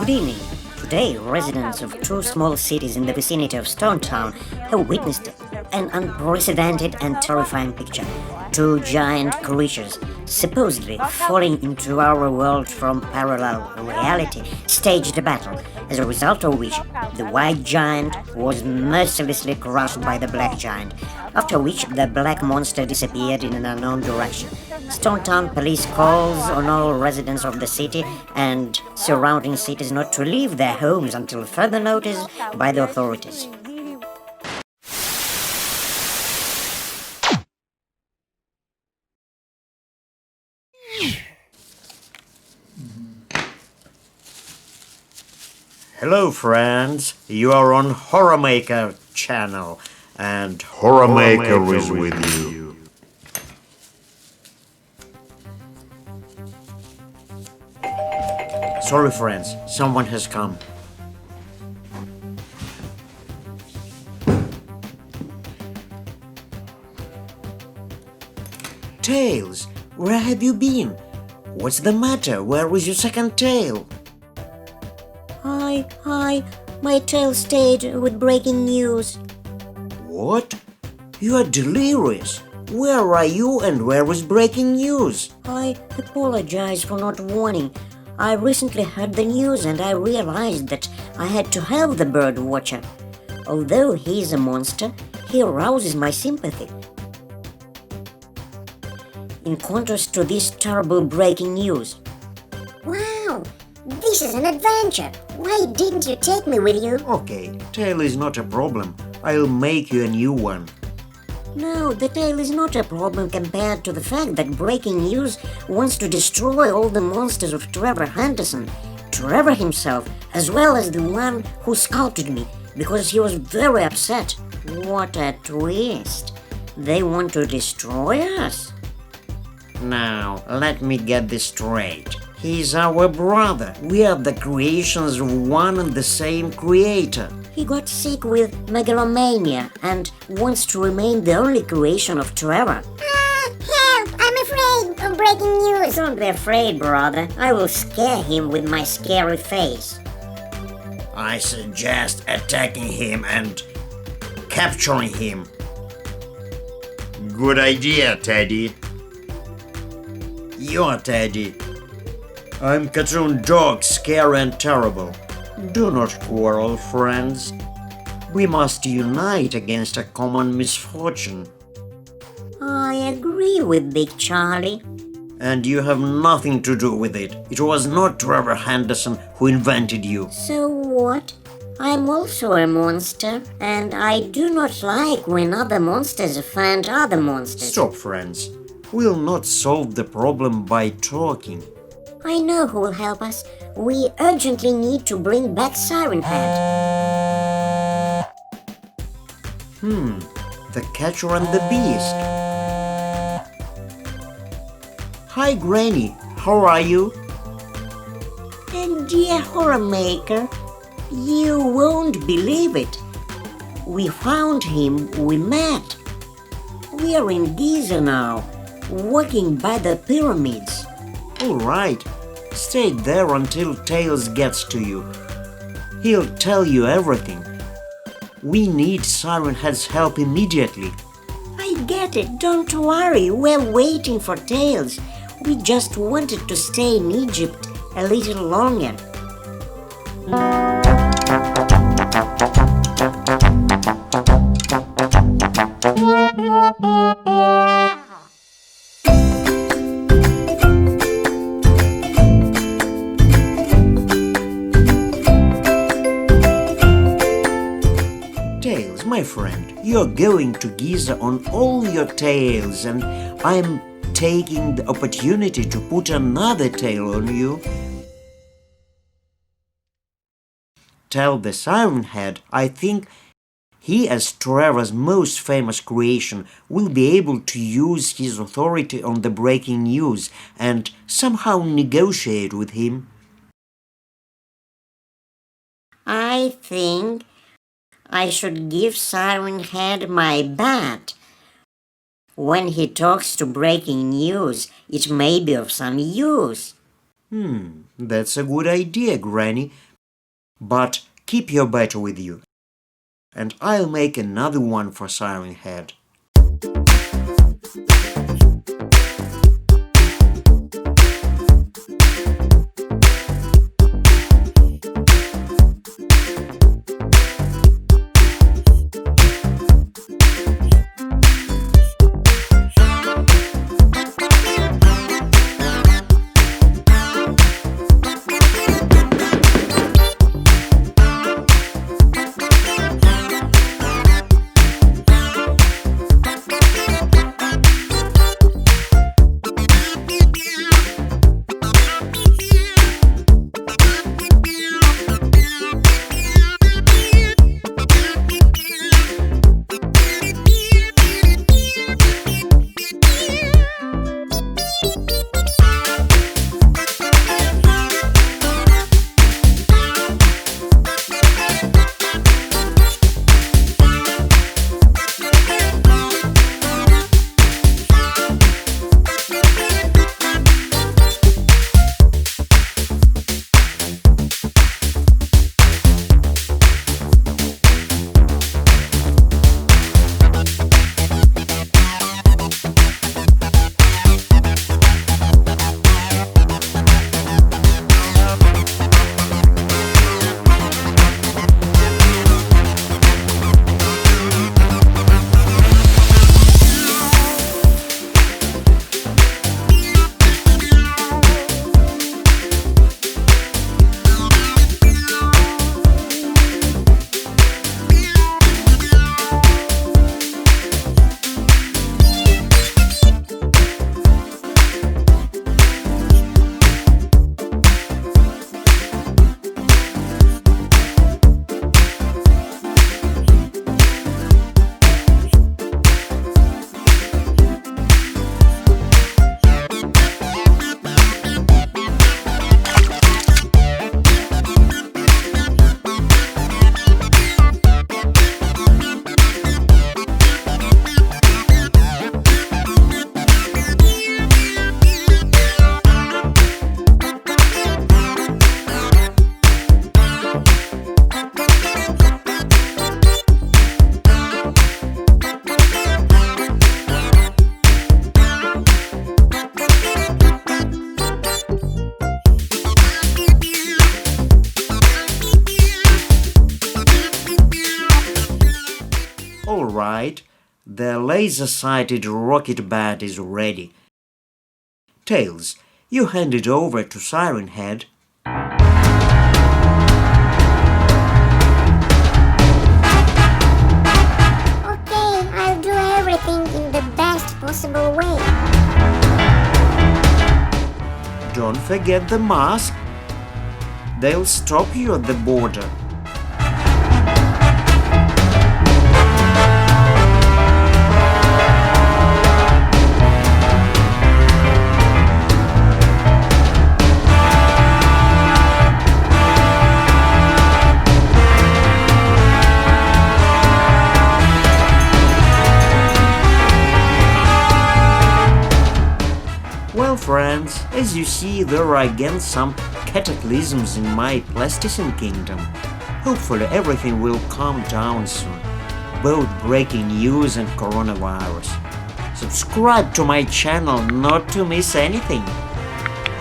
Good evening. Today, residents of two small cities in the vicinity of Stone Town have witnessed an unprecedented and terrifying picture. Two giant creatures, supposedly falling into our world from parallel reality, staged a battle, as a result of which the white giant was mercilessly crushed by the black giant, after which the black monster disappeared in an unknown direction. Stone Town police calls on all residents of the city and surrounding cities not to leave their homes until further notice by the authorities. Hello friends, you are on Horrormaker channel and Horrormaker is with you. Sorry friends, someone has come. Tails, where have you been? What's the matter? Where is your second tail? Hi, my tail stayed with breaking news. What? You are delirious. Where are you and where is breaking news? I apologize for not warning. I recently heard the news and I realized that I had to help the bird watcher. Although he is a monster, he arouses my sympathy. In contrast to this terrible breaking news. Wow, this is an adventure. Why didn't you take me with you? Okay, tail is not a problem. I'll make you a new one. No, the tail is not a problem compared to the fact that breaking news wants to destroy all the monsters of Trevor Henderson, Trevor himself, as well as the one who sculpted me, because he was very upset. What a twist! They want to destroy us? Now, let me get this straight. He's our brother. We are the creations of one and the same creator. He got sick with megalomania and wants to remain the only creation of Trevor. Help! I'm afraid of breaking news. Don't be afraid, brother. I will scare him with my scary face. I suggest attacking him and capturing him. Good idea, Teddy. You're Teddy. I'm Cartoon Dog, scary and terrible. Do not quarrel, friends. We must unite against a common misfortune. I agree with Big Charlie. And you have nothing to do with it. It was not Trevor Henderson who invented you. So what? I'm also a monster, and I do not like when other monsters offend other monsters. Stop, friends. We'll not solve the problem by talking. I know who will help us. We urgently need to bring back Siren Head. The Catcher and the Beast. Hi, Granny. How are you? And dear Horrormaker, you won't believe it. We found him, we met. We are in Giza now, walking by the pyramids. All right. Stay there until Tails gets to you. He'll tell you everything. We need Siren Head's help immediately. I get it, don't worry, we're waiting for Tails. We just wanted to stay in Egypt a little longer. Tails, my friend, you're going to Giza on all your tails, and I'm taking the opportunity to put another tail on you. Tell the Siren Head I think he, as Trevor's most famous creation, will be able to use his authority on the breaking news and somehow negotiate with him. I think I should give Siren Head my bat. When he talks to breaking news, it may be of some use. That's a good idea, Granny. But keep your beta with you, and I'll make another one for Siren Head. Alright, the laser-sighted rocket bat is ready. Tails, you hand it over to Siren Head. Okay, I'll do everything in the best possible way. Don't forget the mask. They'll stop you at the border. Well, friends, as you see, there are again some cataclysms in my plasticine kingdom. Hopefully everything will calm down soon, both breaking news and coronavirus. Subscribe to my channel not to miss anything.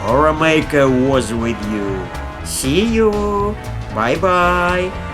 Horrormaker was with you. See you. Bye bye.